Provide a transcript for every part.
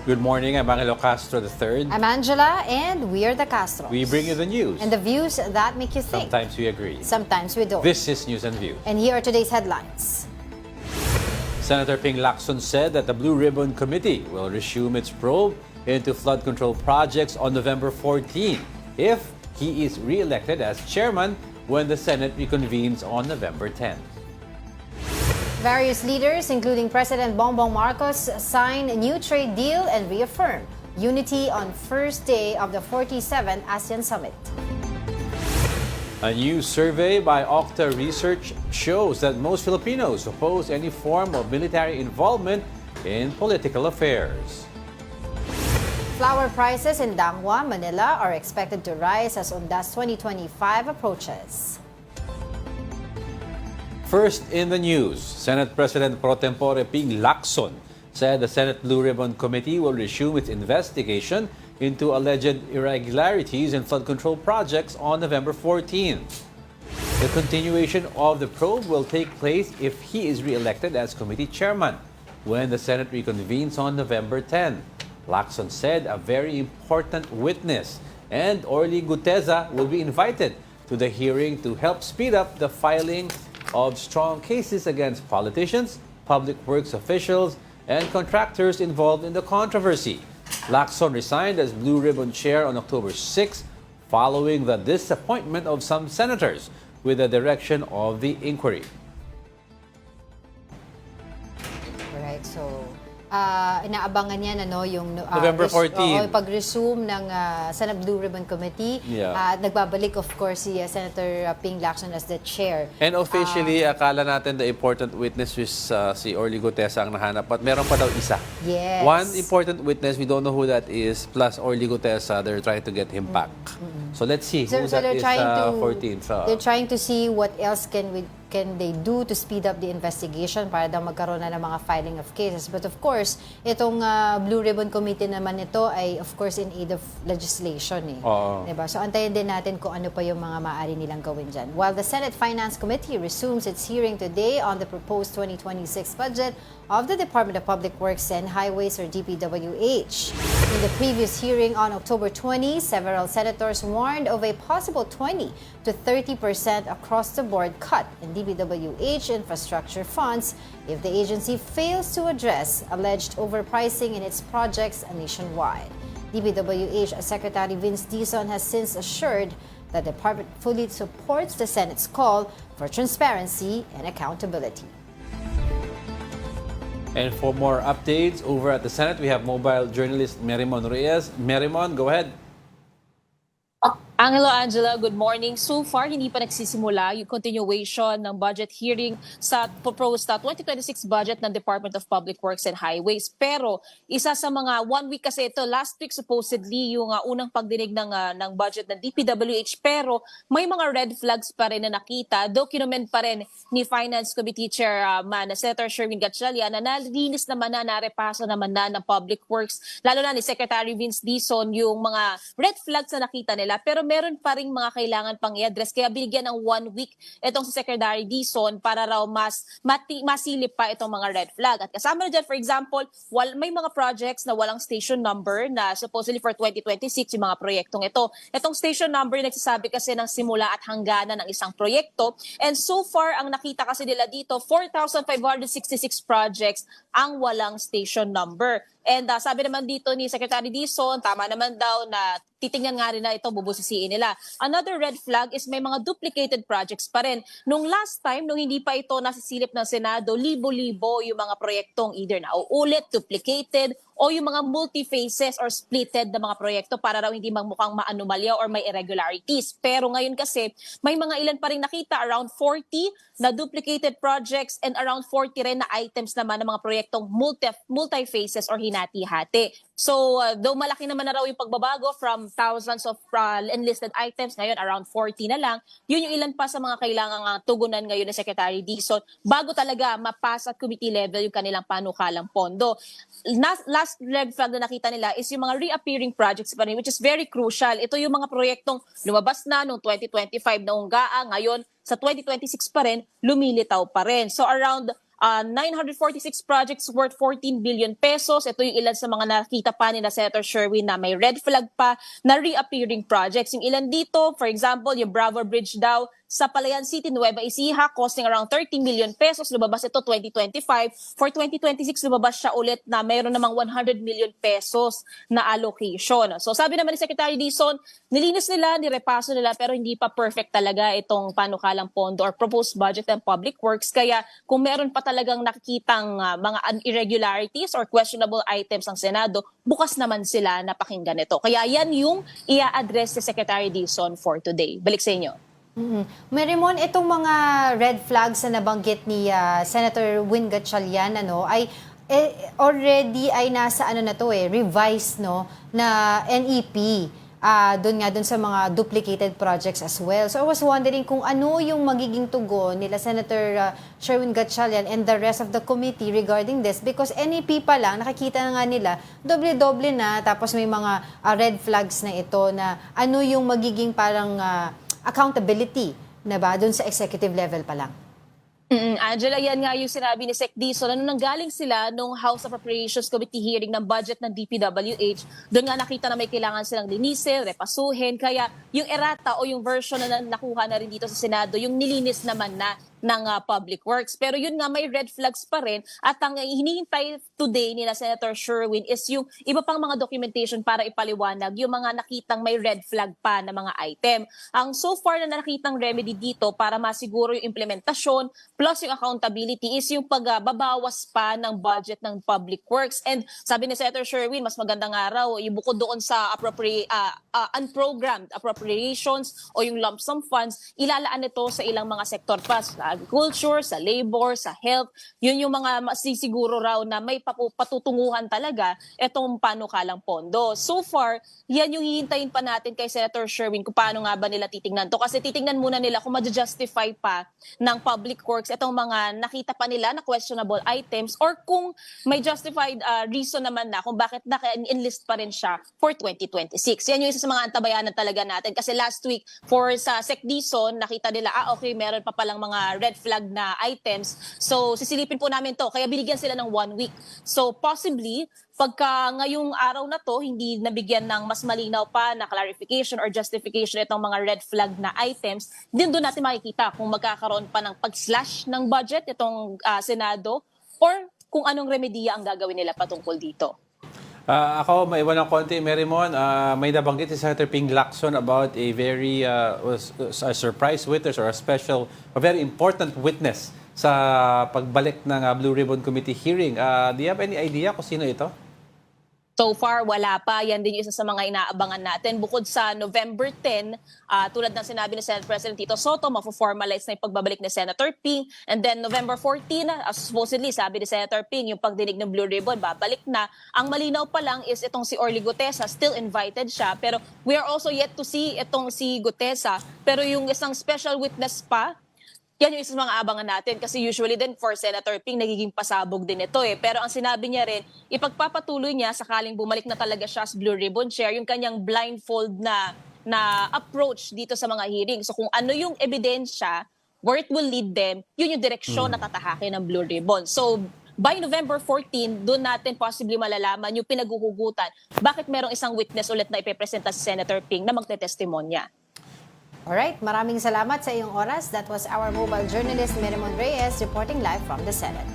Good morning, I'm Angelo Castro III. I'm Angela, and we are the Castros. We bring you the news. And the views that make you think. Sometimes we agree. Sometimes we don't. This is News and Views. And here are today's headlines. Senator Ping Lacson said that the Blue Ribbon Committee will resume its probe into flood control projects on November 14 if he is re-elected as chairman when the Senate reconvenes on November 10. Various leaders, including President Bongbong Marcos, sign a new trade deal and reaffirm unity on first day of the 47th ASEAN Summit. A new survey by Octa Research shows that most Filipinos oppose any form of military involvement in political affairs. Flower prices in Dangwa, Manila are expected to rise as Undas 2025 approaches. First in the news, Senate President Pro Tempore Ping Lacson said the Senate Blue Ribbon Committee will resume its investigation into alleged irregularities in flood control projects on November 14. The continuation of the probe will take place if he is re-elected as committee chairman when the Senate reconvenes on November 10. Lacson said a very important witness and Orly Guteza will be invited to the hearing to help speed up the filing of strong cases against politicians, public works officials, and contractors involved in the controversy. Lacson resigned as Blue Ribbon Chair on October 6 following the disappointment of some senators with the direction of the inquiry. Alright, so inaabangan niya yung November 14. pag-resume ng Senate Blue Ribbon Committee. Yeah. Nagbabalik of course si Senator Ping Lacson as the chair. And officially, akala natin the important witness is si Orly Gutesa ang nahanap. But meron pa daw isa. Yes. One important witness, we don't know who that is, plus Orly Gutesa, they're trying to get him back. So let's see who that is 14th. They're trying to see what else can they do to speed up the investigation para daw magkaroon na ng mga filing of cases. But of course, itong Blue Ribbon Committee naman ito ay of course in aid of legislation. Diba? So antayin din natin kung ano pa yung mga maaari nilang gawin dyan. While the Senate Finance Committee resumes its hearing today on the proposed 2026 budget of the Department of Public Works and Highways or DPWH. In the previous hearing on October 20, several senators warned of a possible 20 to 30% across-the-board cut in DPWH infrastructure funds if the agency fails to address alleged overpricing in its projects nationwide. DPWH Secretary Vince Dizon has since assured that the department fully supports the Senate's call for transparency and accountability. And for more updates over at the Senate, we have mobile journalist Merimon Reyes. Merimon, go ahead. Angelo, Angela, good morning. So far, hindi pa nagsisimula yung continuation ng budget hearing sa proposed 2026 budget ng Department of Public Works and Highways. Pero isa sa mga 1 week kasi ito, last week supposedly yung unang pagdinig ng budget ng DPWH. Pero may mga red flags pa rin na nakita. Document pa rin ni Finance Committee Chairman Senator Sherwin Gatchalian na nalinis naman na, narepasa naman na ng Public Works. Lalo na ni Secretary Vince Dizon yung mga red flags na nakita nila. Pero meron pa rin mga kailangan pang i-address. Kaya binigyan ng 1 week itong si Secretary Dizon para raw masilip pa itong mga red flag. At kasama na dyan, for example, may mga projects na walang station number na supposedly for 2026 yung mga proyektong ito. Itong station number nagsasabi kasi ng simula at hangganan ng isang proyekto. And so far, ang nakita kasi nila dito, 4,566 projects ang walang station number. And sabi naman dito ni Secretary Dizon, tama naman daw na titingnan nga rin na ito, bubusisiin nila. Another red flag is may mga duplicated projects pa rin. Nung last time, nung hindi pa ito nasisilip ng Senado, libo-libo yung mga proyektong either nauulit, duplicated, o yung mga multi-phases or splitted na mga proyekto para raw hindi mukhang maanomalya or may irregularities. Pero ngayon kasi, may mga ilan pa rin nakita, around 40 na duplicated projects and around 40 rin na items naman ng mga proyektong multi-phases or hinati-hati. So, though malaki naman na raw yung pagbabago from thousands of enlisted items, ngayon around 40 na lang, yun yung ilan pa sa mga kailangang tugunan ngayon ng Secretary Dizon bago talaga mapasa at committee level yung kanilang panukalang pondo. Last red flag na nakita nila is yung mga reappearing projects pa rin, which is very crucial. Ito yung mga proyektong lumabas na noong 2025 na unggaa, ngayon sa 2026 pa rin, lumilitaw pa rin. So around 946 projects worth 14 billion pesos. Ito yung ilan sa mga nakita pa ni na Senator Sherwin na may red flag pa na reappearing projects. Yung ilan dito, for example, yung Bravo Bridge daw sa Palayan City, Nueva Ecija, costing around 13 million pesos. Lumabas ito 2025. For 2026, lumabas siya ulit na mayroon namang 100 million pesos na allocation. So sabi naman ni Secretary Dizon, nilinis nila, nirepaso nila, pero hindi pa perfect talaga itong panukalang pondo or proposed budget ng public works. Kaya kung meron pa talagang nakikitang mga irregularities or questionable items ng Senado, bukas naman sila na pakinggan ito. Kaya yan yung i-address si Secretary Dizon for today. Balik sa inyo. Marimon, itong mga red flags na nabanggit ni Senator Win Gatchalian ay already ay nasa revised na NEP. Doon sa mga duplicated projects as well. So I was wondering kung ano yung magiging tugon nila Senator Sherwin Gatchalian and the rest of the committee regarding this, because NEP pa lang, nakikita na nga nila, doble-doble na, tapos may mga red flags na ito na ano yung magiging parang accountability na ba doon sa executive level pa lang. Angela, yan nga yung sinabi ni Sec Dizon. Nanggaling sila nung House Appropriations Committee hearing ng budget ng DPWH, doon nga nakita na may kailangan silang linisin, repasuhin. Kaya yung errata o yung version na nakuha na rin dito sa Senado, yung nilinis naman na ng Public Works. Pero yun nga, may red flags pa rin. At ang hinihintay today nila Senator Sherwin is yung iba pang mga documentation para ipaliwanag yung mga nakitang may red flag pa na mga item. Ang so far na nakitang remedy dito para masiguro yung implementasyon plus yung accountability is yung pagbabawas pa ng budget ng Public Works. And sabi ni Senator Sherwin, mas magandang araw, yung bukod doon sa unprogrammed appropriations o yung lump sum funds, ilalaan nito sa ilang mga sektor pa, sa agriculture, sa labor, sa health. Yun yung mga masisiguro raw na may patutunguhan talaga itong panukalang pondo. So far, yan yung hihintayin pa natin kay Senator Sherwin kung paano nga ba nila titingnan to. Kasi titingnan muna nila kung ma-justify pa ng Public Works itong mga nakita pa nila na questionable items or kung may justified reason naman na kung bakit naka-enlist pa rin siya for 2026. Yan yung isa sa mga antabayanan talaga natin. Kasi last week, for sa Sec Dizon, nakita nila, okay, meron pa palang mga red flag na items. So, sisilipin po namin to. Kaya binigyan sila ng 1 week. So, possibly, pagka ngayong araw na to, hindi nabigyan ng mas malinaw pa na clarification or justification itong mga red flag na items, din doon natin makikita kung magkakaroon pa ng pag-slash ng budget itong Senado or kung anong remedya ang gagawin nila patungkol dito. Ako, maiwan ng konti, Marymon. May nabanggit si Senator Ping Lacson about a very a surprise witness or a very important witness sa pagbalik ng Blue Ribbon Committee hearing. Do you have any idea kung sino ito? So far, wala pa. Yan din yung isa sa mga inaabangan natin. Bukod sa November 10, tulad ng sinabi ni Senate President Tito Soto, mafo-formalize na yung pagbabalik ni Senator Ping. And then November 14, supposedly, sabi ni Senator Ping, yung pagdinig ng Blue Ribbon, babalik na. Ang malinaw pa lang is itong si Orly Gutesa, still invited siya. Pero we are also yet to see itong si Gutesa. Pero yung isang special witness pa, yan yung isa sa mga abangan natin kasi usually din for Senator Ping nagiging pasabog din ito eh. Pero ang sinabi niya rin, ipagpapatuloy niya sakaling bumalik na talaga siya as Blue Ribbon Chair, yung kanyang blindfold na approach dito sa mga hearing. So kung ano yung ebidensya, where it will lead them, yun yung direksyon na tatahakin ng Blue Ribbon. So by November 14, doon natin possibly malalaman yung pinaghuhugutan. Bakit merong isang witness ulit na ipepresenta si Senator Ping na magtetestimonya. Alright, maraming salamat sa iyong oras. That was our mobile journalist, Marymon Reyes, reporting live from the Senate.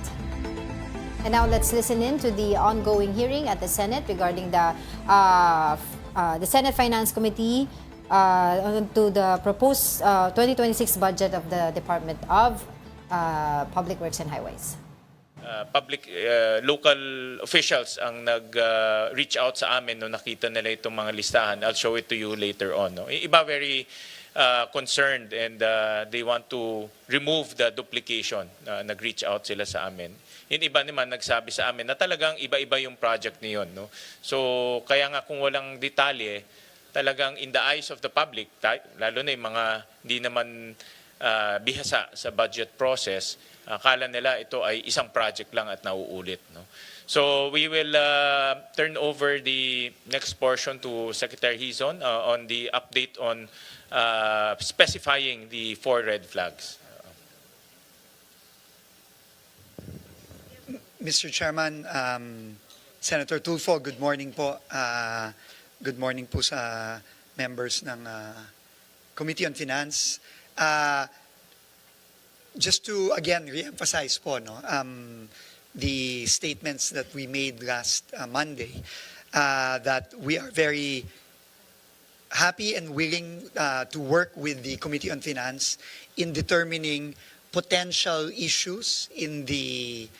And now let's listen in to the ongoing hearing at the Senate regarding the Senate Finance Committee to the proposed 2026 budget of the Department of Public Works and Highways. Local officials ang nag-reach out sa amin nung nakita nila itong mga listahan. I'll show it to you later on. No? Iba very concerned and they want to remove the duplication. Nag-reach out sila sa amin. Yung iba naman nagsabi sa amin na talagang iba-iba yung project niyon. No? So kaya nga kung walang detalye, talagang in the eyes of the public, lalo na yung mga hindi naman bihasa sa budget process, akala nila ito ay isang project lang at nauulit. No? So we will turn over the next portion to Secretary Hizon on the update on specifying the 4 red flags. Mr. Chairman, Senator Tulfo, good morning po. Good morning po sa members ng Committee on Finance. Just to again re-emphasize po the statements that we made last Monday, that we are very happy and willing to work with the Committee on Finance in determining potential issues in the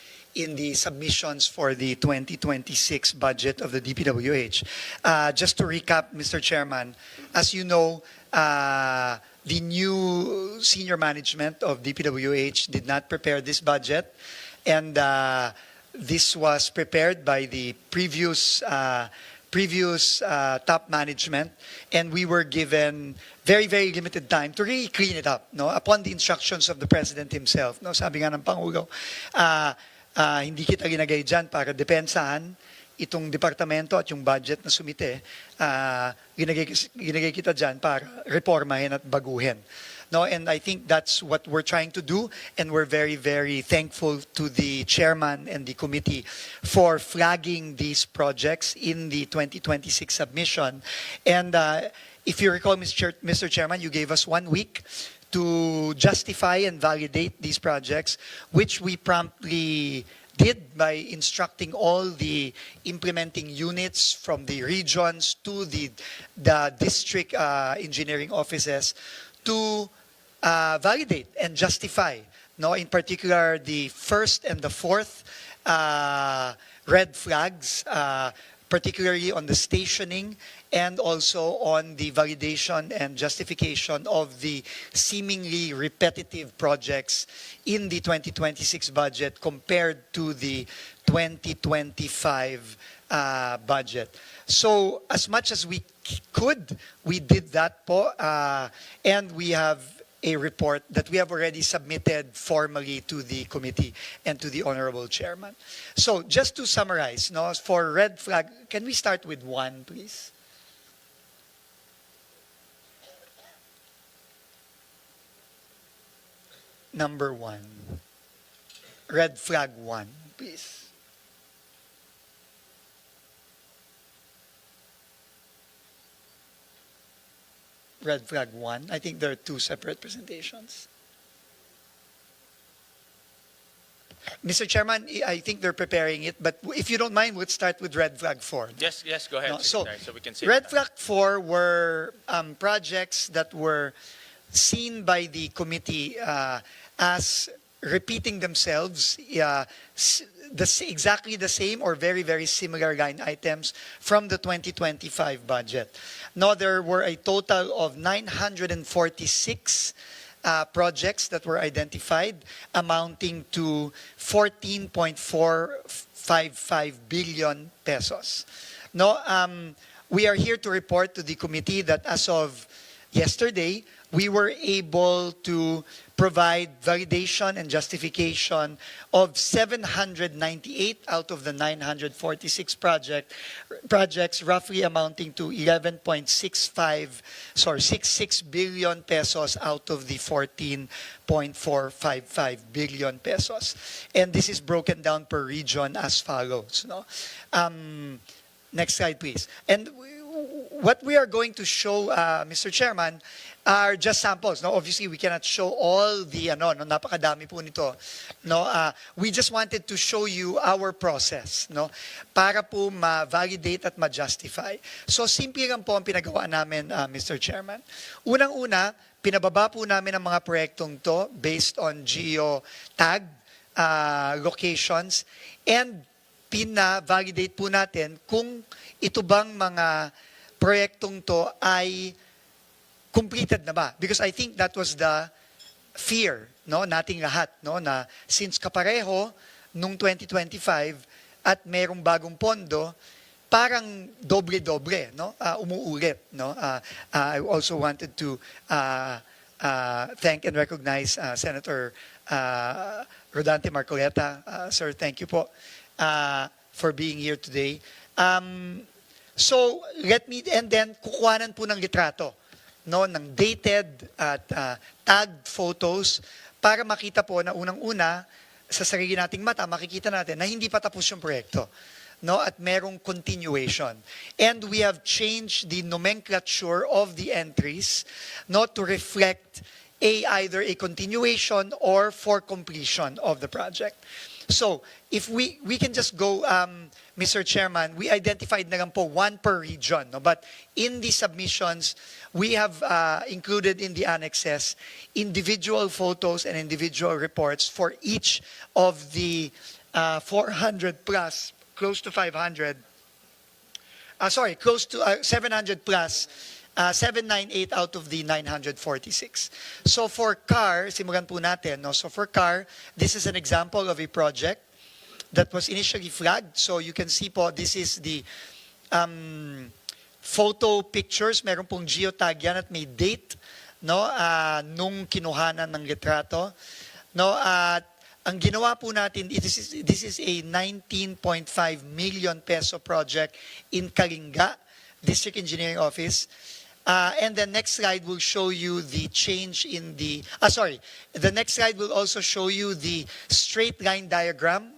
submissions for the 2026 budget of the DPWH. Just to recap, Mr. Chairman, as you know, the new senior management of DPWH did not prepare this budget, and this was prepared by the previous top management, and we were given very, very limited time to really clean it up, upon the instructions of the President himself. Sabi nga ng Pangulo, hindi kita ginagay dyan para depensahan itong departamento at yung budget na sumite. Ginagay kita dyan para reformahin at baguhin. And I think that's what we're trying to do, and we're very, very thankful to the chairman and the committee for flagging these projects in the 2026 submission. And if you recall, Mr. Chairman, you gave us 1 week to justify and validate these projects, which we promptly did by instructing all the implementing units from the regions to the district engineering offices to validate and justify. In particular, the first and the fourth red flags, particularly on the stationing and also on the validation and justification of the seemingly repetitive projects in the 2026 budget compared to the 2025 budget. So as much as we could, we did that po, and we have a report that we have already submitted formally to the committee and to the Honorable Chairman. So just to summarize, for red flag, can we start with 1, please? Number 1. Red flag 1, please. Red flag 1. I think there are 2 separate presentations. Mr. Chairman, I think they're preparing it, but if you don't mind, let's start with red flag 4. Yes, go ahead, So we can see red flag 4 were projects that were seen by the committee as repeating themselves, exactly the same or very, very similar line items from the 2025 budget. Now, there were a total of 946 projects that were identified, amounting to 14.455 billion pesos. Now, we are here to report to the committee that as of yesterday, we were able to provide validation and justification of 798 out of the 946 projects, roughly amounting to 66 billion pesos out of the 14.455 billion pesos. And this is broken down per region as follows. Next slide, please. And what we are going to show, Mr. Chairman, are just samples. Obviously, we cannot show all the napakadami po nito. We just wanted to show you our process, para po ma-validate at ma-justify. So, simple lang po ang pinagawa namin, Mr. Chairman. Unang-una, pinababa po namin ang mga proyektong to based on geo-tag locations, and pina-validate po natin kung ito bang mga proyektong to ay completed na ba? Because I think that was the fear, nating lahat, na since kapareho nung 2025 at merong bagong pondo, parang doble-doble, umuulit, I also wanted to thank and recognize Senator Rodante Marcoleta. Sir, thank you po for being here today. So, and then kukuhanan po ng litrato, ng dated at tagged photos para makita po na unang-una, sa sarili nating mata, makikita natin na hindi pa tapos yung proyekto. No, at merong continuation. And we have changed the nomenclature of the entries, no, to reflect either a continuation or for completion of the project. So, if we can just go, Mr. Chairman, we identified na lang po one per region. No? But in the submissions, we have included in the annexes individual photos and individual reports for each of the 400 plus, close to 500, close to 700 plus, 798 out of the 946. So for car, simulan po natin. No? So for car, this is an example of a project that was initially flagged. So you can see po, this is the photo pictures. Meron pong geotag yan at may date, no? Nung kinuhanan ng litrato. No? At ang ginawa po natin, this is a 19.5 million peso project in Kalinga, District Engineering Office. And the next slide will show you the change in the, the next slide will also show you the straight line diagram.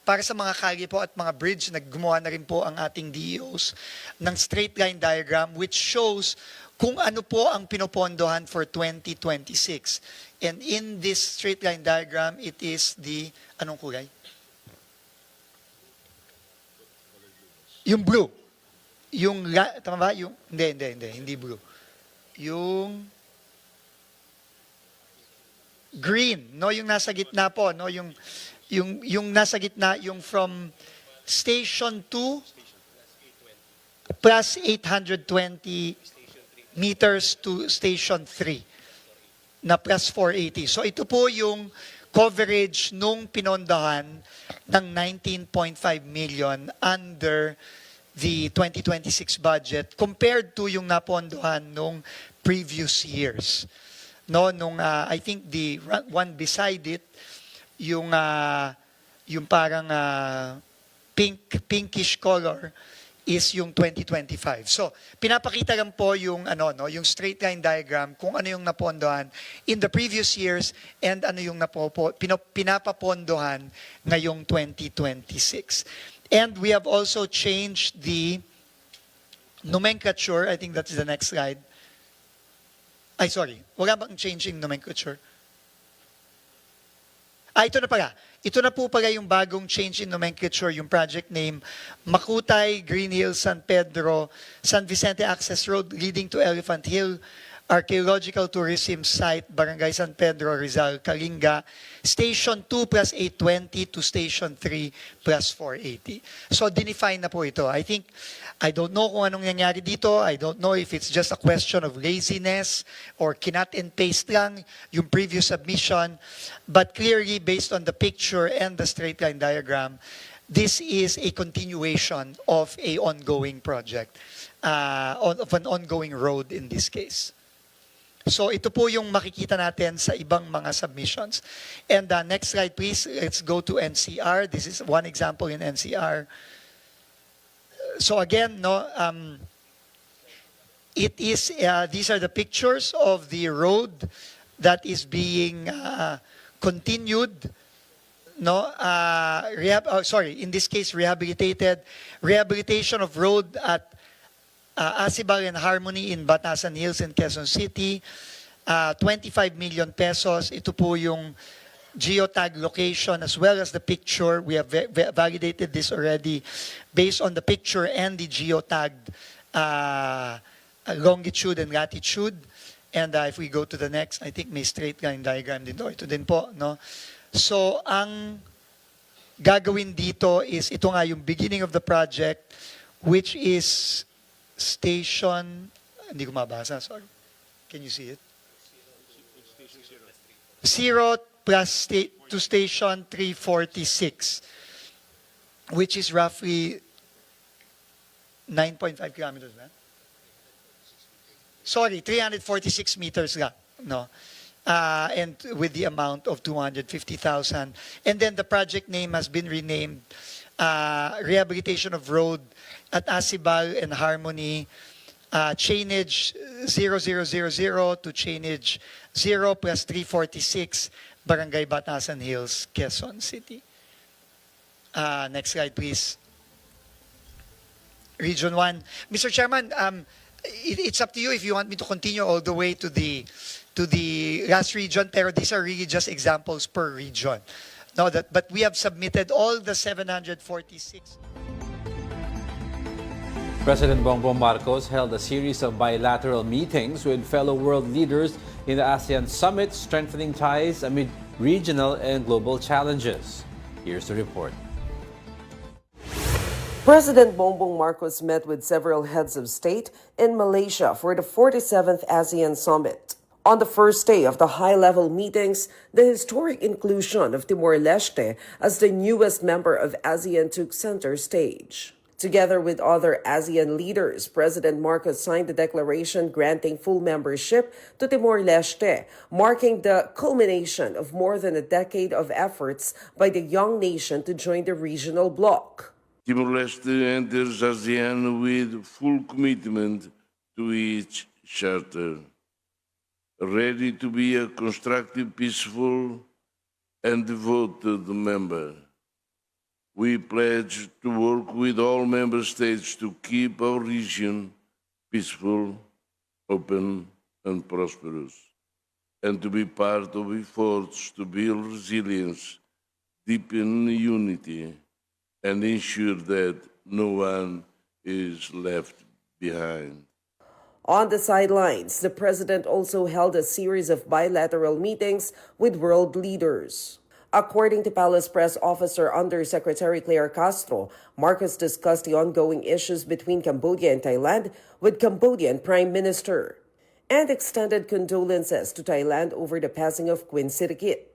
Para sa mga kalye po at mga bridge, naggumawa na rin po ang ating DEOs ng straight line diagram which shows kung ano po ang pinopondohan for 2026. And in this straight line diagram, it is the, anong kulay? Yung blue. Yung, tama ba? Yung, hindi blue. Yung green, no? Yung nasa gitna po, no? Yung nasa gitna, yung from Station 2 plus 820 meters to Station 3 na plus 480. So ito po yung coverage nung pinondahan ng 19.5 million under the 2026 budget compared to yung napondohan nung previous years. No, nung I think the one beside it, yung parang pinkish color is yung 2025. So, pinapakita lang po yung yung straight line diagram kung ano yung napondohan in the previous years and ano yung pinapapondohan ngayong 2026. And we have also changed the nomenclature. I think that's the next slide. Wala bang changing nomenclature? Ito na pala. Ito na po pala yung bagong change in nomenclature, yung project name, Makutay, Green Hills, San Pedro, San Vicente Access Road leading to Elephant Hill, Archaeological Tourism Site, Barangay San Pedro, Rizal, Kalinga, Station 2 plus 820 to Station 3 plus 480. So, dinefine na po ito. I don't know kung anong nangyari dito. I don't know if it's just a question of laziness or kinat and paste lang yung previous submission. But clearly, based on the picture and the straight line diagram, this is a continuation of a ongoing project, of an ongoing road in this case. So ito po yung makikita natin sa ibang mga submissions. And next slide please, let's go to NCR. This is one example in NCR. So again, it is these are the pictures of the road that is being continued. In this case rehabilitation of road at Asibal and Harmony in Batasan Hills in Quezon City, 25 million pesos. Ito po yung geotag location as well as the picture. We have validated this already based on the picture and the geotagged longitude and latitude. And if we go to the next, I think may straight line diagram din. Ito din po, no? So, ang gagawin dito is, ito nga yung beginning of the project, which is Station, hindi ko mabasa, sorry. Can you see it? 0 plus to Station 346, which is roughly 9.5 kilometers, man. Sorry, 346 meters lang, no? And with the amount of 250,000. And then the project name has been renamed Rehabilitation of Road at Asibal and Harmony, chainage 0000 to chainage 0 plus 346 Barangay Batasan Hills, Quezon City. Next slide, please. Region 1. Mr. Chairman, it's up to you if you want me to continue all the way to the last region, pero these are really just examples per region. No, but we have submitted all the 746. President Bongbong Marcos held a series of bilateral meetings with fellow world leaders in the ASEAN summit, strengthening ties amid regional and global challenges. Here's the report. President Bongbong Marcos met with several heads of state in Malaysia for the 47th ASEAN Summit. On the first day of the high-level meetings, the historic inclusion of Timor-Leste as the newest member of ASEAN took center stage. Together with other ASEAN leaders, President Marcos signed the declaration granting full membership to Timor-Leste, marking the culmination of more than a decade of efforts by the young nation to join the regional bloc. Timor-Leste enters ASEAN with full commitment to its charter, ready to be a constructive, peaceful, and devoted member. We pledge to work with all member states to keep our region peaceful, open, and prosperous, and to be part of efforts to build resilience, deepen unity, and ensure that no one is left behind. On the sidelines, the president also held a series of bilateral meetings with world leaders. According to Palace Press Officer Undersecretary Angelo Castro, Marcos discussed the ongoing issues between Cambodia and Thailand with Cambodian Prime Minister and extended condolences to Thailand over the passing of Queen Sirikit.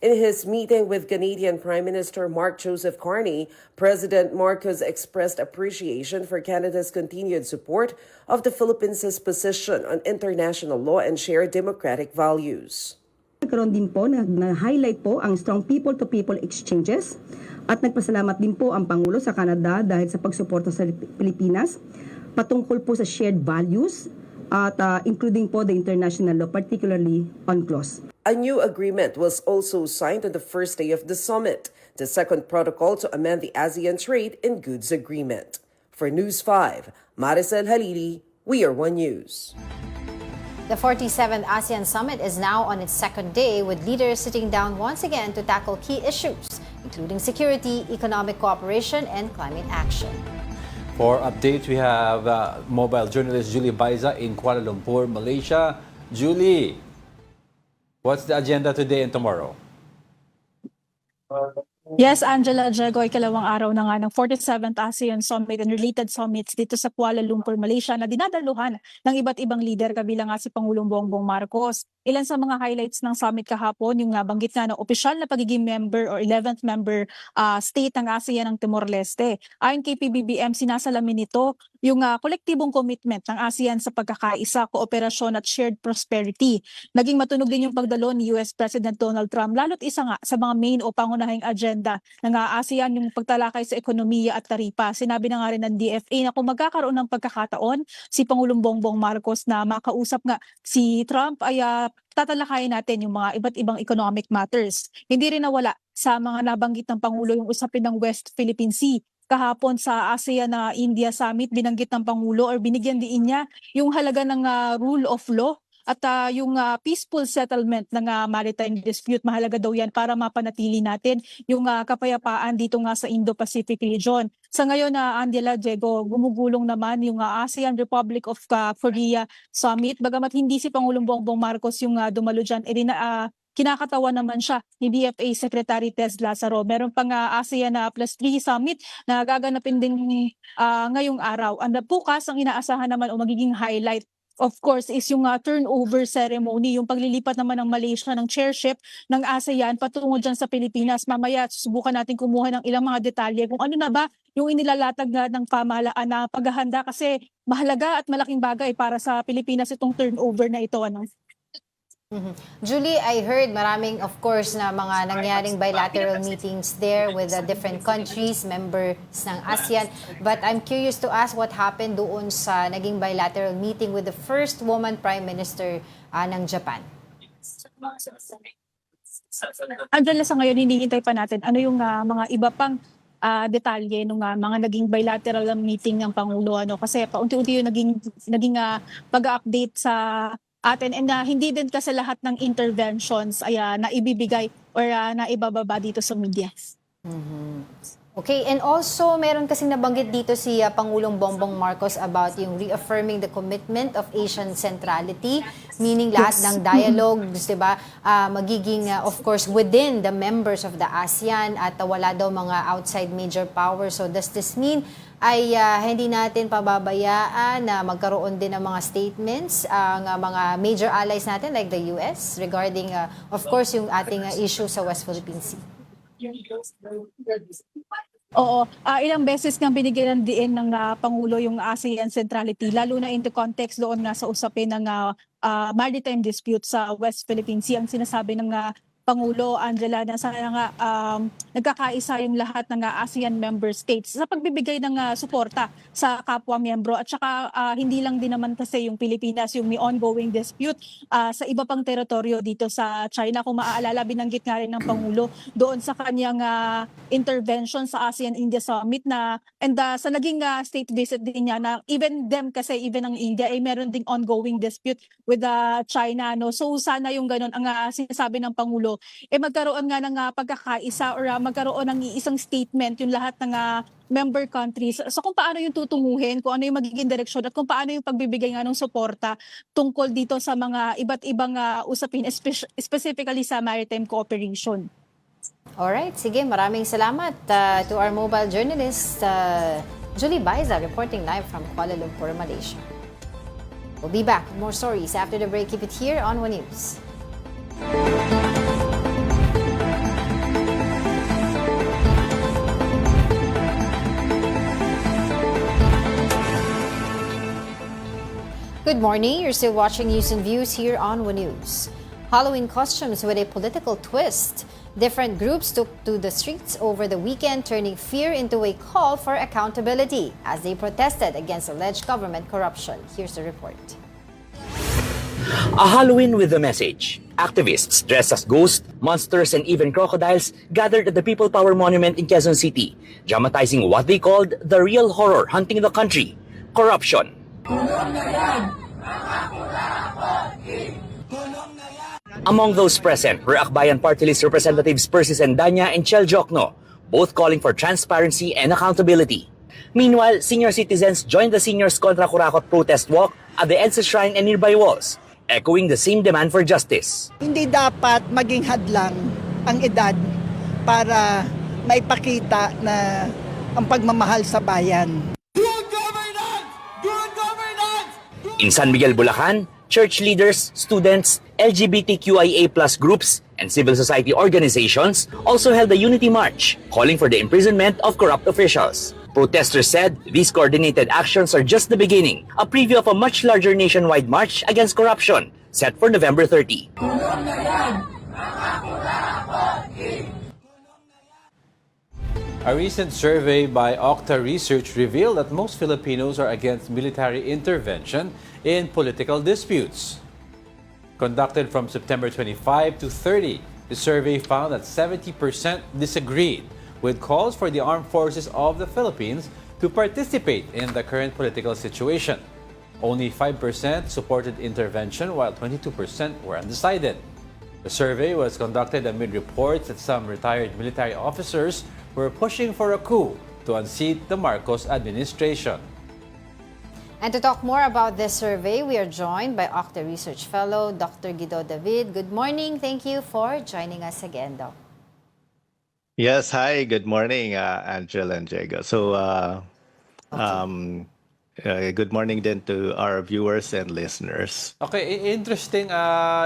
In his meeting with Canadian Prime Minister Mark Joseph Carney, President Marcos expressed appreciation for Canada's continued support of the Philippines' position on international law and shared democratic values. Nagkaroon din po, na-highlight po ang strong people-to-people exchanges at nagpasalamat din po ang Pangulo sa Canada dahil sa pagsuporta sa Pilipinas patungkol po sa shared values at including po the international law, particularly UNCLOS. A new agreement was also signed on the first day of the summit, the second protocol to amend the ASEAN Trade in Goods Agreement. For News 5, Maricel Halili, We Are One News. The 47th ASEAN Summit is now on its second day, with leaders sitting down once again to tackle key issues, including security, economic cooperation, and climate action. For updates, we have mobile journalist Julie Baiza in Kuala Lumpur, Malaysia. Julie, what's the agenda today and tomorrow? Yes, Angela, Diego, ikalawang araw na nga ng 47th ASEAN Summit and related summits dito sa Kuala Lumpur, Malaysia na dinadaluhan ng iba't ibang lider kabilang nga si Pangulong Bongbong Marcos. Ilan sa mga highlights ng summit kahapon, yung nabanggit na ng opisyal na pagiging member or 11th member state ng ASEAN ng Timor-Leste. Ayon kay PBBM, sinasalamin nito yung kolektibong commitment ng ASEAN sa pagkakaisa, kooperasyon at shared prosperity. Naging matunog din yung pagdalo ni US President Donald Trump, lalo't isa nga sa mga main o pangunahing agenda ng ASEAN yung pagtalakay sa ekonomiya at taripa. Sinabi na nga rin ng DFA na kung magkakaroon ng pagkakataon si Pangulong Bongbong Marcos na makausap nga si Trump ay tatalakayin natin yung mga iba't ibang economic matters. Hindi rin nawala sa mga nabanggit ng Pangulo yung usapin ng West Philippine Sea. Kahapon sa ASEAN na India Summit, binanggit ng Pangulo or binigyan din niya yung halaga ng rule of law at yung peaceful settlement ng maritime dispute. Mahalaga daw yan para mapanatili natin yung kapayapaan dito nga sa Indo-Pacific region. Sa ngayon, Angela, Diego, gumugulong naman yung ASEAN Republic of Korea Summit. Bagamat hindi si Pangulong Bongbong Marcos yung dumalo dyan, kinakatawa naman siya ni DFA Secretary Tez Lazaro. Meron pang ASEAN +3 Summit na gaganapin din ngayong araw. Ang bukas, ang inaasahan naman o magiging highlight of course is yung turnover ceremony, yung paglilipat naman ng Malaysia ng chairship ng ASEAN patungo dyan sa Pilipinas. Mamaya susubukan natin kumuha ng ilang mga detalye kung ano na ba yung inilalatag ng pamahalaan na paghahanda kasi mahalaga at malaking bagay para sa Pilipinas itong turnover na ito. Ano? Julie, I heard maraming, of course, na mga nangyaring bilateral meetings there with the different countries, members ng ASEAN. But I'm curious to ask what happened doon sa naging bilateral meeting with the first woman Prime Minister ng Japan. Andyan sa ngayon, hinihintay pa natin ano yung mga iba pang detalye ng mga naging bilateral meeting ng Pangulo. Kasi paunti-unti yung naging pag-update sa atin, and hindi din kasi lahat ng interventions ay naibibigay or naibababa dito sa media. Okay, and also meron kasing nabanggit dito si Pangulong Bongbong Marcos about yung reaffirming the commitment of Asian centrality, meaning lahat ng dialogues, di ba, magiging of course within the members of the ASEAN at wala daw mga outside major powers. So does this mean ay hindi natin pababayaan na magkaroon din ng mga statements ang mga major allies natin like the US regarding of course yung ating issue sa West Philippine Sea? Oo, ilang beses nga binigyan ng diin ng Pangulo yung ASEAN centrality, lalo na in the context doon nga sa usapin ng maritime dispute sa West Philippine Sea. Ang sinasabi ng Pangulo, Angela, na sana nga nagkakaisa yung lahat ng ASEAN member states sa pagbibigay ng suporta sa kapwa-miyembro, at saka hindi lang din naman kasi yung Pilipinas yung may ongoing dispute sa iba pang teritoryo dito sa China. Kung maaalala, binanggit nga rin ng Pangulo doon sa kanyang intervention sa ASEAN-India Summit and sa naging state visit din niya na even ang India ay meron ding ongoing dispute with China. So sana yung ganun ang sinasabi ng Pangulo, magkaroon nga ng pagkakaisa or magkaroon ng isang statement yung lahat ng member countries. So kung paano yung tutunguhin, kung ano yung magiging direksyon, at kung paano yung pagbibigay nga ng suporta tungkol dito sa mga iba't ibang usapin, specifically sa maritime cooperation. Alright, sige, maraming salamat to our mobile journalist, Julie Baiza, reporting live from Kuala Lumpur, Malaysia. We'll be back with more stories after the break. Keep it here on One News. Good morning. You're still watching News and Views here on One News. Halloween costumes with a political twist. Different groups took to the streets over the weekend, turning fear into a call for accountability as they protested against alleged government corruption. Here's the report. A Halloween with a message. Activists dressed as ghosts, monsters, and even crocodiles gathered at the People Power Monument in Quezon City, dramatizing what they called the real horror hunting the country: corruption. Among those present were Akbayan Party List Representatives Persis Endanya and Chel Jokno, both calling for transparency and accountability. Meanwhile, senior citizens joined the Seniors Contra Kurakot protest walk at the EDSA Shrine and nearby walls, echoing the same demand for justice. Hindi dapat maging hadlang ang edad para maipakita na ang pagmamahal sa bayan. Good governance! Good governance! In San Miguel, Bulacan, church leaders, students, LGBTQIA+ groups, and civil society organizations also held a unity march, calling for the imprisonment of corrupt officials. Protesters said these coordinated actions are just the beginning, a preview of a much larger nationwide march against corruption, set for November 30. A recent survey by Octa Research revealed that most Filipinos are against military intervention in political disputes. Conducted from September 25 to 30, the survey found that 70% disagreed with calls for the armed forces of the Philippines to participate in the current political situation. Only 5% supported intervention, while 22% were undecided. The survey was conducted amid reports that some retired military officers were pushing for a coup to unseat the Marcos administration. And to talk more about this survey, we are joined by Octa Research Fellow, Dr. Guido David. Good morning. Thank you for joining us again, Doc. Yes, hi. Good morning, Angela and Diego. So, good morning din to our viewers and listeners. Okay, interesting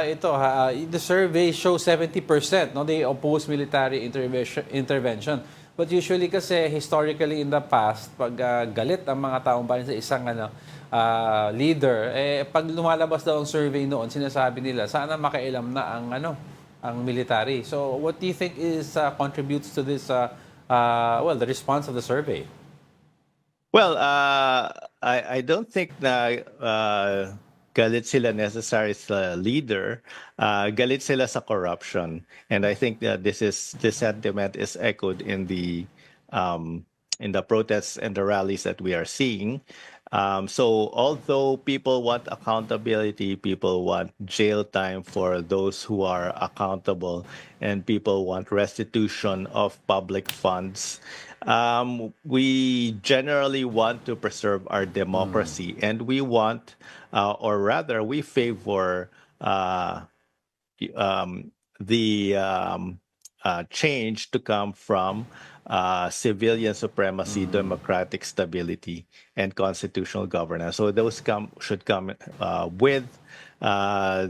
ito ha. The survey shows 70%, no, they oppose military intervention. But usually kasi historically in the past, pag galit ang mga taong bayan sa isang leader, pag lumalabas daw ang survey noon, sinasabi nila sana makailam na ang military. So what do you think is contributes to this the response of the survey? Well, I don't think na galit sila necessary sa leader, galit sila sa corruption. And I think that this sentiment is echoed in the protests and the rallies that we are seeing. So although people want accountability, people want jail time for those who are accountable, and people want restitution of public funds, we generally want to preserve our democracy, and we want, or rather, we favor change to come from civilian supremacy, democratic stability, and constitutional governance. So those should come with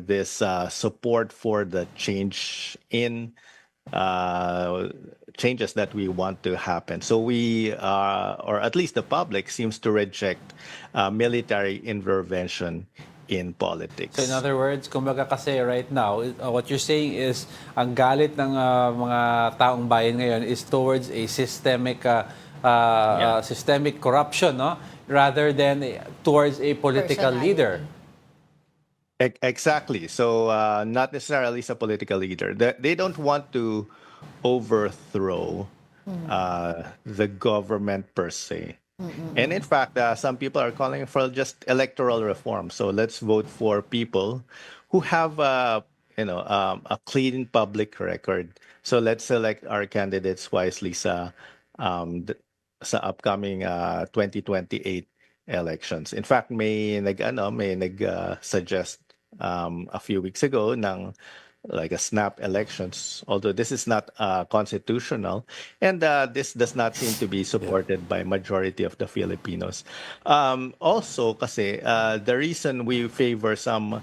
this support for the changes that we want to happen. So we, or at least the public, seems to reject military intervention in politics. So in other words, kumbaga kasi right now, what you're saying is ang galit ng mga taong bayan ngayon is towards a systemic corruption, no? Rather than towards a political leader. Exactly. So not necessarily as a political leader. They don't want to overthrow the government per se. And in fact, some people are calling for just electoral reform. So let's vote for people who have, a clean public record. So let's select our candidates wisely sa upcoming 2028 elections. In fact, may suggest a few weeks ago ng like a snap elections, although this is not constitutional, and this does not seem to be supported by majority of the Filipinos. Also, kasi the reason we favor some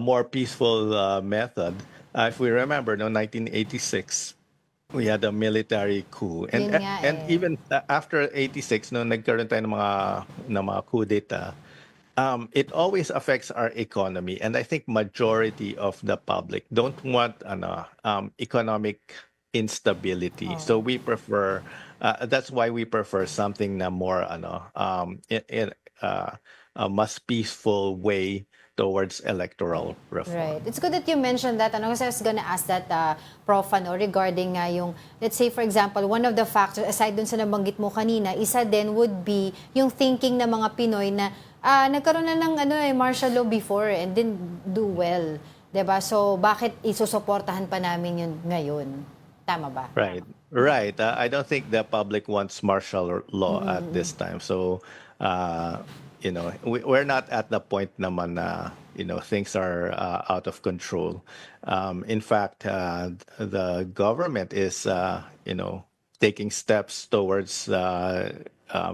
more peaceful method, if we remember, no, 1986, we had a military coup, and even after 86, no, nagkaroon tayo ng mga coup d'etat. It always affects our economy, and I think majority of the public don't want economic instability. So we prefer. That's why we prefer something na more in a mas peaceful way towards electoral reform. Right. It's good that you mentioned that. Kasi I was gonna ask that, Prof, regarding yung, let's say, for example, one of the factors, aside dun sa nabanggit mo kanina, isa din would be yung thinking ng mga Pinoy na nagkaroon na ng martial law before and didn't do well. Diba? So, bakit isusuportahan pa namin yun ngayon? Tama ba? Right. Right. I don't think the public wants martial law at this time. So, we're not at the point naman na, things are out of control. In fact, the government is, taking steps towards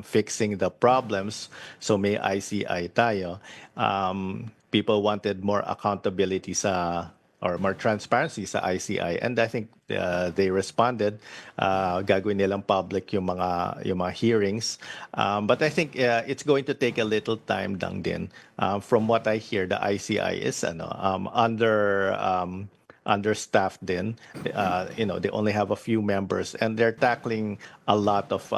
fixing the problems. So may ICI tayo. People wanted more accountability or more transparency sa ICI, and I think they responded. Gagawin nilang public yung mga hearings, but I think it's going to take a little time lang din. From what I hear, the ICI is understaffed din. They only have a few members, and they're tackling a lot of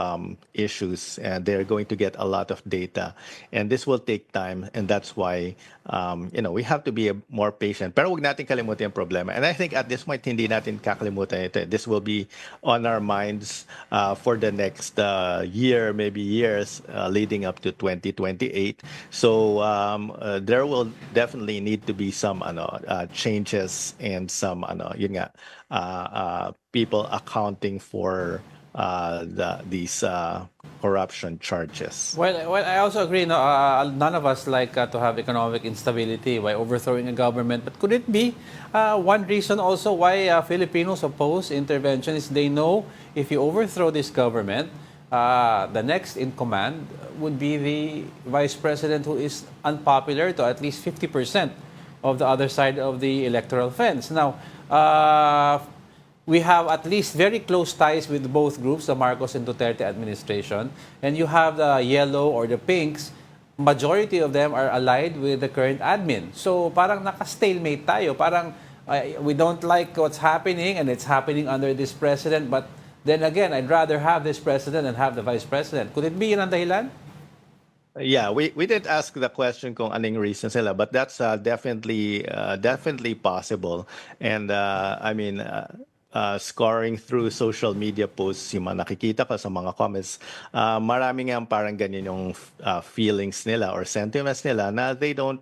issues, and they're going to get a lot of data, and this will take time, and that's why we have to be more patient. Pero wag natin kalimutan yung problema, and I think at this point hindi natin kakalimutan ito. This will be on our minds for the next year, maybe years leading up to 2028. So there will definitely need to be some changes and some people accounting for these corruption charges. Well, I also agree. None of us like to have economic instability by overthrowing a government. But could it be one reason also why Filipinos oppose intervention is they know if you overthrow this government, the next in command would be the vice president who is unpopular to at least 50% of the other side of the electoral fence. Now, we have at least very close ties with both groups, the Marcos and Duterte administration. And you have the yellow or the pinks, majority of them are allied with the current admin. So parang naka-stalemate tayo. Parang we don't like what's happening and it's happening under this president. But then again, I'd rather have this president and have the vice president. Could it be yun ang dahilan? Yeah, we didn't ask the question kung anong reason sila, but that's definitely possible. And I mean, scoring through social media posts, yung mga nakikita ko sa mga comments, maraming nga parang ganyan yung feelings nila or sentiments nila na they don't.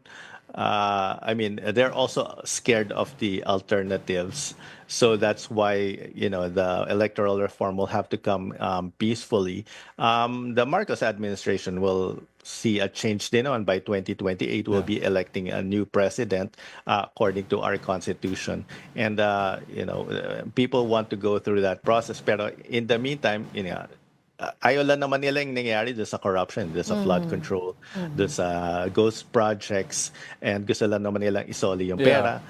I mean, they're also scared of the alternatives. So that's why, the electoral reform will have to come peacefully. The Marcos administration will see a change din on by 2028. We'll be electing a new president according to our constitution. And, people want to go through that process. Pero in the meantime, ayaw lang naman nila yung nangyayari doon sa corruption, doon sa flood control, doon sa ghost projects, and gusto lang naman nilang isoli yung pera.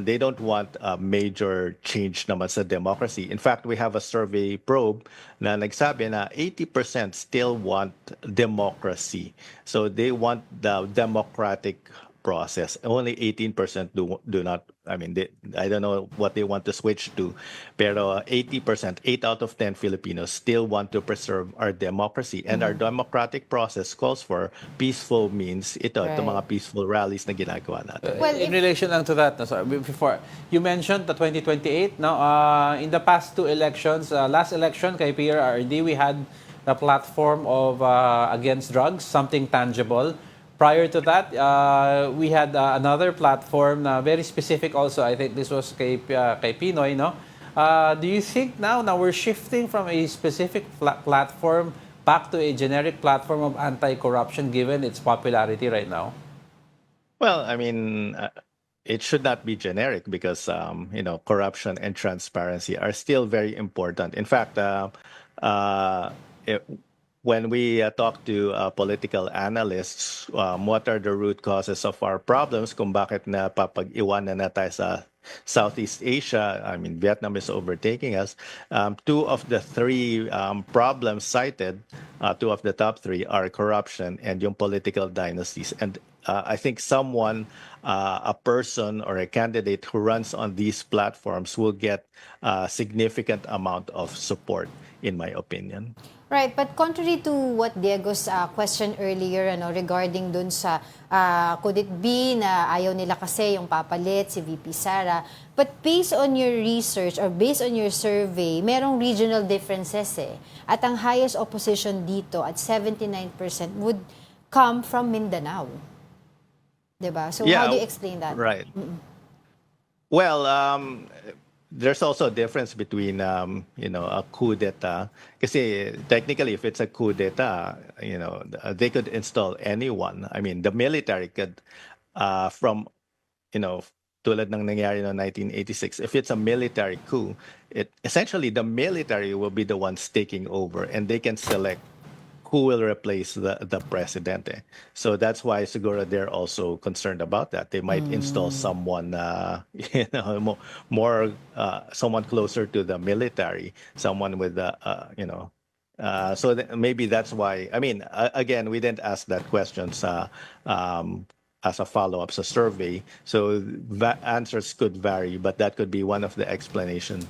They don't want a major change naman sa democracy. In fact, we have a survey probe na nagsabi na 80% still want democracy. So they want the democratic process. Only 18% do not. I mean, I don't know what they want to switch to. Pero 80%, 8 out of 10 Filipinos still want to preserve our democracy. And our democratic process calls for peaceful means. Itong mga peaceful rallies na ginagawa natin. Well, in relation lang to that, sorry, before, you mentioned the 2028. Now, in the past two elections, last election kay PRRD, we had the platform of against drugs, something tangible. Prior to that, we had another platform na very specific also. I think this was kay Pinoy, no? Do you think now we're shifting from a specific platform back to a generic platform of anti-corruption given its popularity right now? Well, I mean, it should not be generic because, corruption and transparency are still very important. In fact, when we talk to political analysts, what are the root causes of our problems kung bakit na papag-iwanan na tayo sa Southeast Asia, I mean, Vietnam is overtaking us. Two of the three problems cited, two of the top three are corruption and yung political dynasties. And I think a person or a candidate who runs on these platforms will get a significant amount of support, in my opinion. Right, but contrary to what Diego's question earlier regarding dun sa could it be na ayaw nila kasi yung papalit si VP Sara, but based on your research or based on your survey, merong regional differences At ang highest opposition dito at 79% would come from Mindanao. Diba? So how do you explain that? Right. Well, there's also a difference between, a coup d'etat. Kasi technically, if it's a coup d'etat, they could install anyone. I mean, the military could, tulad ng nangyari no 1986, if it's a military coup, essentially the military will be the ones taking over and they can select who will replace the president. So that's why siguro they're also concerned about that. They might install someone, more someone closer to the military, someone with maybe that's why. I mean, again, we didn't ask that question as a follow-up sa survey. So answers could vary, but that could be one of the explanations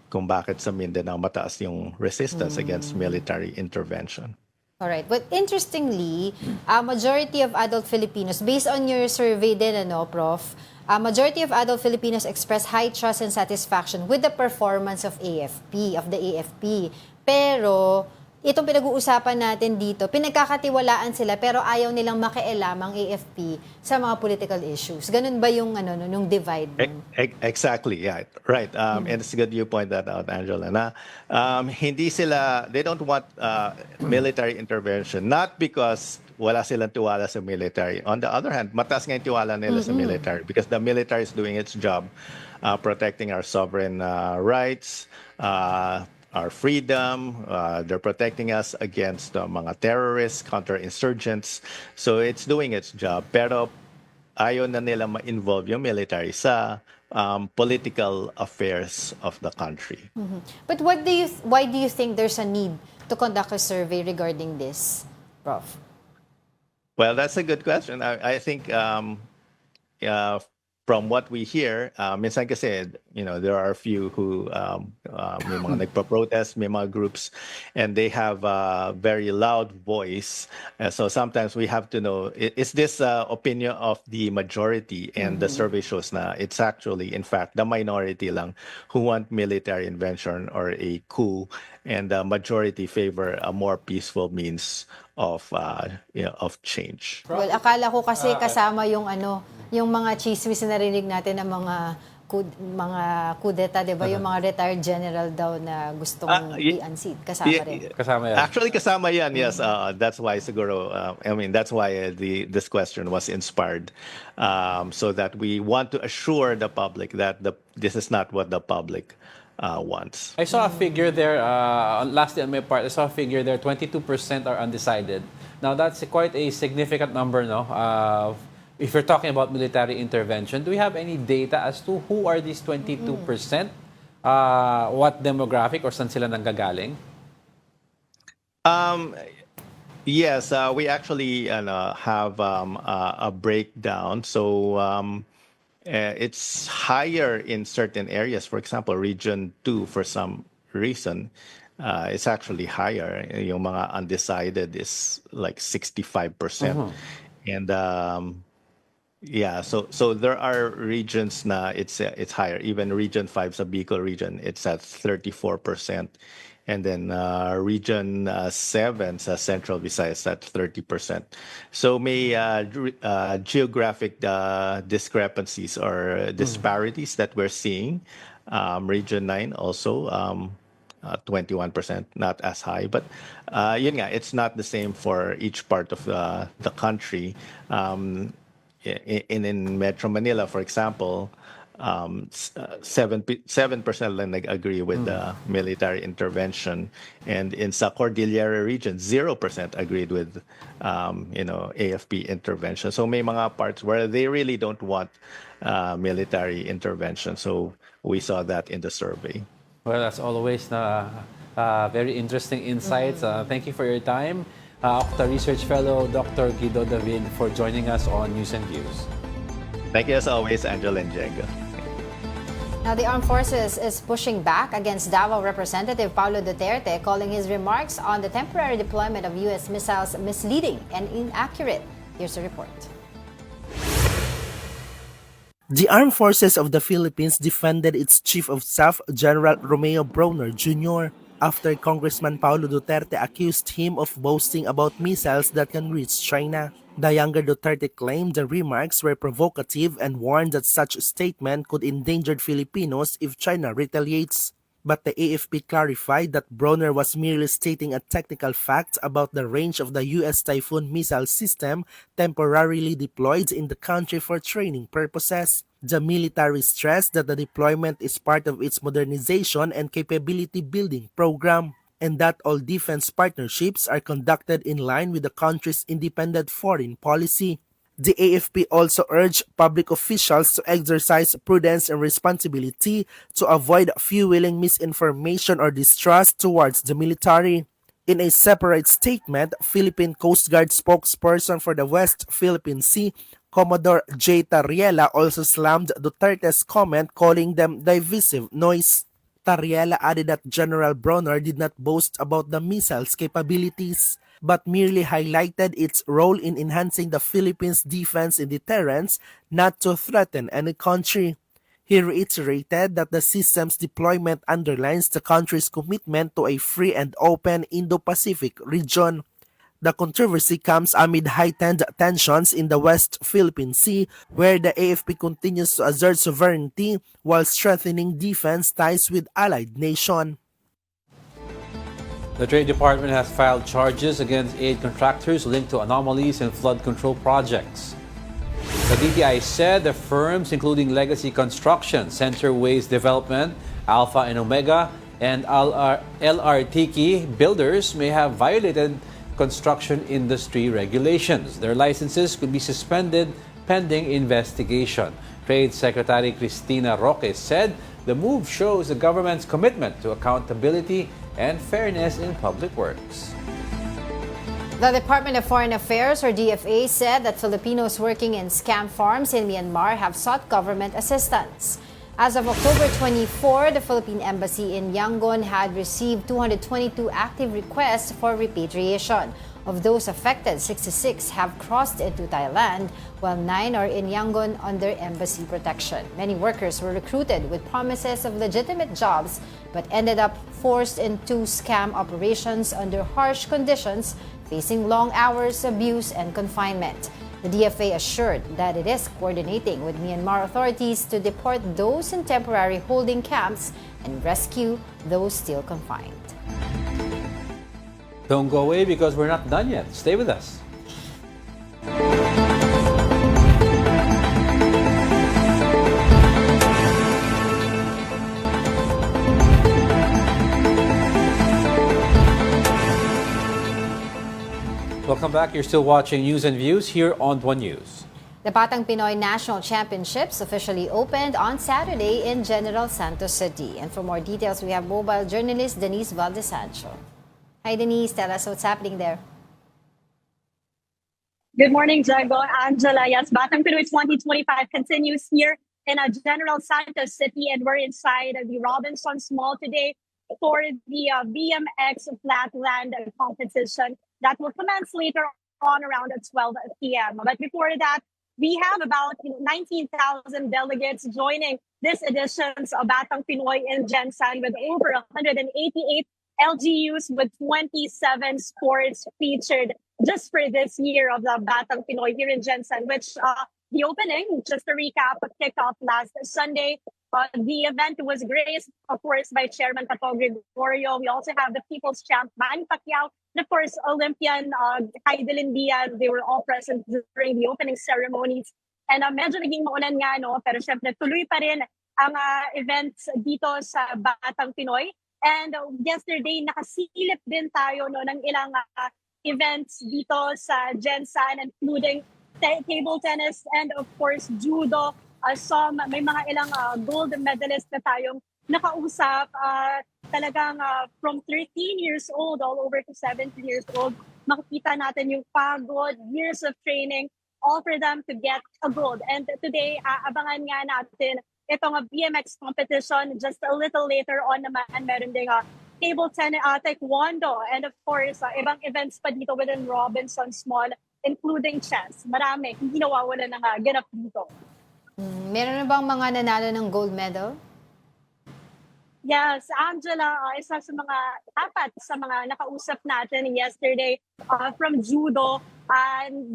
kung bakit sa Mindanao mataas yung resistance against military intervention. All right. But interestingly, majority of adult Filipinos, based on your survey din, Prof, majority of adult Filipinos express high trust and satisfaction with the performance of the AFP. Pero, itong pinag-uusapan natin dito, pinagkakatiwalaan sila pero ayaw nilang makialam ang AFP sa mga political issues. Ganun ba yung nung divide? Exactly, yeah. Right. And it's good you point that out, Angela. Na they don't want military intervention, not because wala silang tiwala sa military. On the other hand, mataas nga yung tiwala nila sa military because the military is doing its job protecting our sovereign rights, our freedom. They're protecting us against mga terrorists, counterinsurgents. So it's doing its job. Pero ayaw na nila ma-involve yung military sa political affairs of the country. But why do you think there's a need to conduct a survey regarding this, Prof? Well, that's a good question. I think from what we hear, minsan kasi, there are a few who may mga nagpa-protest, may mga groups, and they have a very loud voice. So sometimes we have to know, is this opinion of the majority? And the survey shows na it's actually, in fact, the minority lang who want military intervention or a coup, and the majority favor a more peaceful means of change. Well, akala ko kasi kasama yung yung mga chismis na narinig natin ng mga kudeta, 'di ba? Yung mga retired general daw na gustong i-unseat. Kasama rin. Kasama yan. Actually, kasama yan, yes. That's why siguro, that's why this question was inspired, so that we want to assure the public that this is not what the public wants. I saw a figure there, lastly on my part, I saw a figure there, 22% are undecided. Now, that's quite a significant number, no? If you're talking about military intervention, do we have any data as to who are these 22%? What demographic or saan sila nanggagaling? Yes, we actually have a breakdown. So it's higher in certain areas. For example, Region 2, for some reason, it's actually higher. Yung mga undecided is like 65%. And so there are regions na it's higher. Even Region 5 sa Bicol region, it's at 34%. And then Region 7 sa Central Visayas at 30%. So may geographic discrepancies or disparities that we're seeing. Region 9 also 21%, not as high. But yun nga, it's not the same for each part of the country. In Metro Manila, for example, 7% lang nag-agree with the military intervention, and in sa Cordillera region, 0% agreed with AFP intervention. So may mga parts where they really don't want military intervention. So we saw that in the survey. Well, that's always very interesting insights. Thank you for your time. Octa Research Fellow Dr. Guido David for joining us on News and Views. Thank you as always, Angelo and Diego. Now, the Armed Forces is pushing back against Davao Representative Paulo Duterte, calling his remarks on the temporary deployment of U.S. missiles misleading and inaccurate. Here's a report. The Armed Forces of the Philippines defended its Chief of Staff, General Romeo Brawner Jr., after Congressman Paulo Duterte accused him of boasting about missiles that can reach China. The younger Duterte claimed the remarks were provocative and warned that such a statement could endanger Filipinos if China retaliates. But the AFP clarified that Brawner was merely stating a technical fact about the range of the U.S. Typhoon missile system temporarily deployed in the country for training purposes. The military stressed that the deployment is part of its modernization and capability building program, and that all defense partnerships are conducted in line with the country's independent foreign policy. The AFP also urged public officials to exercise prudence and responsibility to avoid fueling misinformation or distrust towards the military. In a separate statement, Philippine Coast Guard spokesperson for the West Philippine Sea, Commodore J. Tariela, also slammed Duterte's comment, calling them divisive noise. Tariela added that General Brawner did not boast about the missile's capabilities, but merely highlighted its role in enhancing the Philippines' defense and deterrence, not to threaten any country. He reiterated that the system's deployment underlines the country's commitment to a free and open Indo-Pacific region. The controversy comes amid heightened tensions in the West Philippine Sea, where the AFP continues to assert sovereignty while strengthening defense ties with allied nations. The Trade Department has filed charges against 8 contractors linked to anomalies in flood control projects. The DTI said the firms, including Legacy Construction, Center Waste Development, Alpha and Omega, and LRTK Builders may have violated construction industry regulations. Their licenses could be suspended pending investigation. Trade Secretary Cristina Roque said the move shows the government's commitment to accountability and fairness in public works. The Department of Foreign Affairs, or DFA, said that Filipinos working in scam farms in Myanmar have sought government assistance. As of October 24, the Philippine Embassy in Yangon had received 222 active requests for repatriation. Of those affected, 66 have crossed into Thailand, while 9 are in Yangon under embassy protection. Many workers were recruited with promises of legitimate jobs but ended up forced into scam operations under harsh conditions, facing long hours, abuse, and confinement. The DFA assured that it is coordinating with Myanmar authorities to deport those in temporary holding camps and rescue those still confined. Don't go away because we're not done yet. Stay with us. Welcome back. You're still watching News and Views here on One News. The Batang Pinoy National Championships officially opened on Saturday in General Santos City. And for more details, we have mobile journalist Denise Valdesancho. Hi Denise, tell us what's happening there. Good morning, Jago, Angela. Yes, Batang Pinoy 2025 continues here in General Santos City, and we're inside the Robinson's Mall today for the BMX Flatland competition that will commence later on around 12 p.m. But before that, we have about 19,000 delegates joining this edition's Batang Pinoy in Gensan, with over 188 LGUs with 27 sports featured just for this year of the Batang Pinoy here in Gensan, which the opening, just to recap, kicked off last Sunday. The event was graced, of course, by Chairman Pato Gregorio. We also have the People's Champ, Manny Pacquiao, and of course, Olympian Heidelin Diaz. They were all present during the opening ceremonies. And medyo naging maulan nga, no? Pero syempre, tuloy pa rin ang events dito sa Batang Pinoy. And yesterday, nakasilip din tayo no, ng ilang events dito sa Gensan, including table tennis and of course judo. May mga ilang gold medalists na tayong nakausap. Talagang from 13 years old all over to 17 years old, makikita natin yung pagod, years of training, all for them to get a gold. And today, abangan nga natin itong BMX competition. Just a little later on naman, meron ding table tennis, taekwondo, and of course, ibang events pa dito within Robinson's Mall, including chess. Marami, hindi nawawala ng ganap dito. Meron na bang mga nanalo ng gold medal? Yes, Angela, isa sa mga apat sa mga nakausap natin yesterday from judo.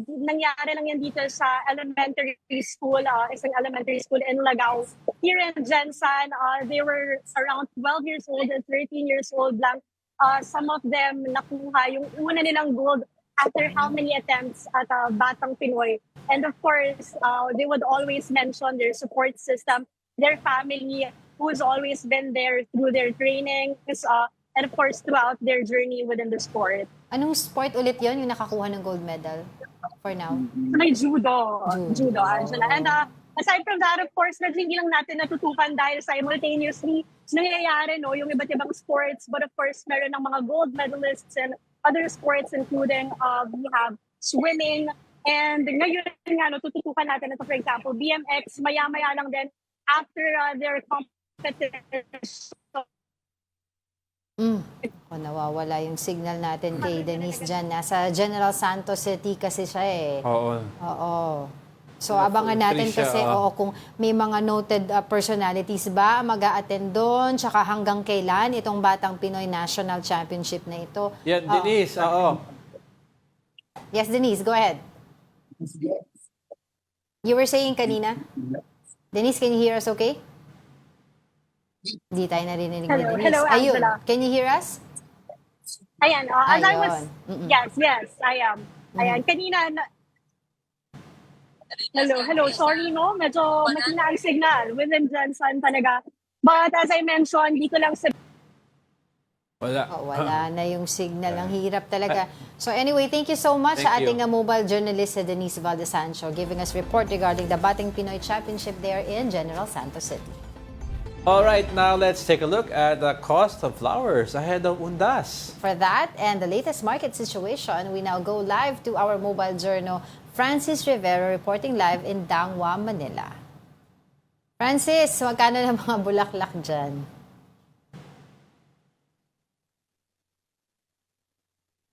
Nangyari lang yan dito sa elementary school, isang elementary school in Lagao. Here in Gensan, they were around 12 years old and 13 years old lang. Some of them nakuha yung una nilang gold after how many attempts at Batang Pinoy. And of course, they would always mention their support system, their family, who's always been there through their training, and of course, throughout their journey within the sport. Anong sport ulit yon yung nakakuha ng gold medal for now? May judo, Angela. And aside from that, of course, hindi lang natin natutukan dahil simultaneously nangyayari yung iba't ibang sports. But of course, meron ng mga gold medalists and other sports, including we have swimming. And ngayon nga, tututukan natin ito, for example, BMX, maya-maya lang din after their competition. Nawawala yung signal natin kay Denise dyan. Nasa General Santos City kasi siya eh. Oo. So abangan natin kasi kung may mga noted personalities ba mag-a-attend doon, tsaka hanggang kailan itong Batang Pinoy National Championship na ito. Yeah, Denise, Yes, Denise, go ahead. You were saying kanina? Denise, can you hear us okay? Hindi tayo narinig ni Denise. Hello, Angela. Ayun, can you hear us? Ayan, as I was, yes, I am. Ayan, kanina, hello, sorry no, medyo mahina ang signal within Gensan talaga. But as I mentioned, dito lang sa wala na yung signal. Ang hirap talaga. So anyway, thank you so much sa ating mobile journalist Denise Valdesancho giving us report regarding the Batang Pinoy Championship there in General Santos City. All right, now let's take a look at the cost of flowers ahead of Undas. For that and the latest market situation, we now go live to our mobile journal, Francis Rivera reporting live in Dangwa, Manila. Francis, magkano ng mga bulaklak dyan?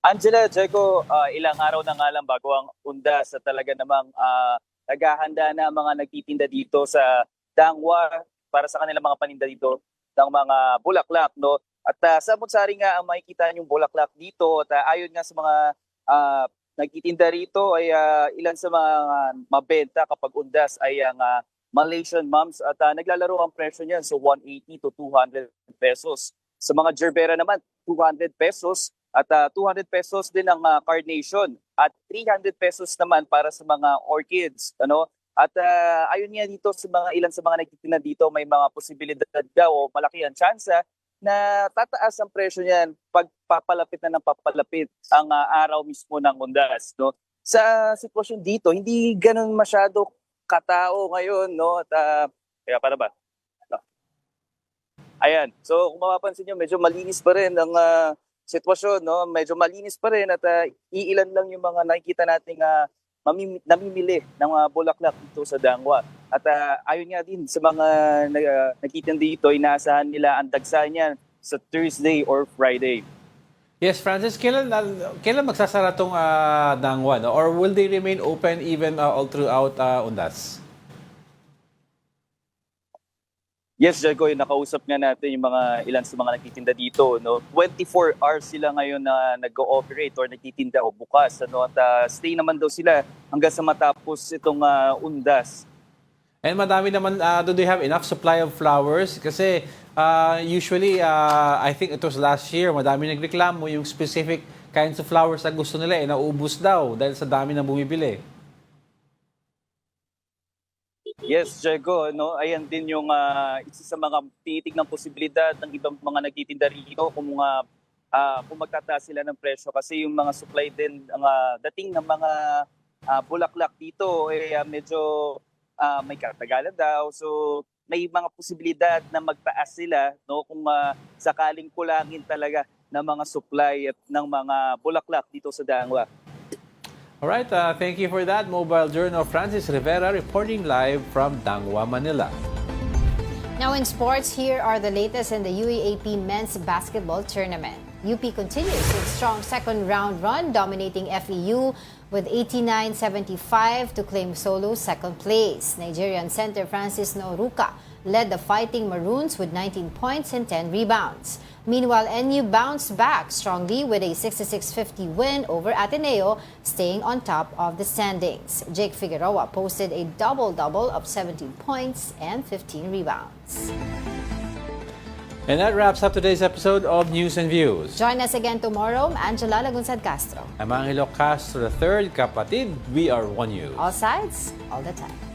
Angela, Jeko, ilang araw na nga lang bago ang Undas sa talaga namang naghahanda na mga nagtitinda dito sa Dangwa para sa kanilang mga paninda dito ng mga bulaklak, no? At sa Mutsari nga ang makikita yung bulaklak dito at ayon nga sa mga nagtitinda rito ay ilan sa mga mabenta kapag Undas ay ang Malaysian mums at naglalaro ang presyo niyan so 180 to 200 pesos. Sa mga gerbera naman 200 pesos at 200 pesos din ang carnation at 300 pesos naman para sa mga orchids, ano? At ayon nga dito sa mga ilan sa mga nagtitinda dito, may mga posibilidad daw o malaki ang tsansa na tataas ang presyo niyan pag papalapit na ng papalapit ang araw mismo ng Undas, no? Sa sitwasyon dito, hindi ganoon masyado katao ngayon, no? At kaya para ba? No. Ayan. So kung mapapansin niyo, medyo malinis pa rin ang sitwasyon, no? Medyo malinis pa rin at iilan lang yung mga nakikita nating namimili ng bulaklak dito sa Dangwa. At ayon nga din sa mga nagtitinda dito, inaasahan nila ang dagsa niyan sa Thursday or Friday. Yes, Francis, kailan magsasara tong Dangwa, no? Or will they remain open even all throughout Undas? Yes, Jago, nakausap nga natin yung mga ilan sa mga nagtitinda dito, no. 24 hours sila ngayon na nag-ooperate or nagtitinda o bukas, ano, at stay naman daw sila hanggang sa matapos itong Undas. And madami naman, do they have enough supply of flowers? Kasi usually, I think it was last year, madami nagreklamo yung specific kinds of flowers na gusto nila, naubos daw dahil sa dami na bumibili. Yes, Jago, no, ayan din yung isa sa mga tinitig ng posibilidad ng ibang mga nagtitinda rito kung magtataas sila ng presyo kasi yung mga supply din, ang dating ng mga bulaklak dito medyo may katagalan daw. So may mga posibilidad na magtaas sila, no, kung sakaling kulangin talaga ng mga supply at ng mga bulaklak dito sa Dangwa. All right, thank you for that. Mobile Journal Francis Rivera reporting live from Dangwa, Manila. Now in sports, here are the latest in the UAAP men's basketball tournament. UP continues its strong second round run, dominating FEU with 89-75 to claim solo second place. Nigerian center Francis Noruka led the Fighting Maroons with 19 points and 10 rebounds. Meanwhile, NU bounced back strongly with a 66-50 win over Ateneo, staying on top of the standings. Jake Figueroa posted a double-double of 17 points and 15 rebounds. And that wraps up today's episode of News and Views. Join us again tomorrow. I'm Angelo Castro. I'm Angelo Castro III, kapatid. We are One News. All sides, all the time.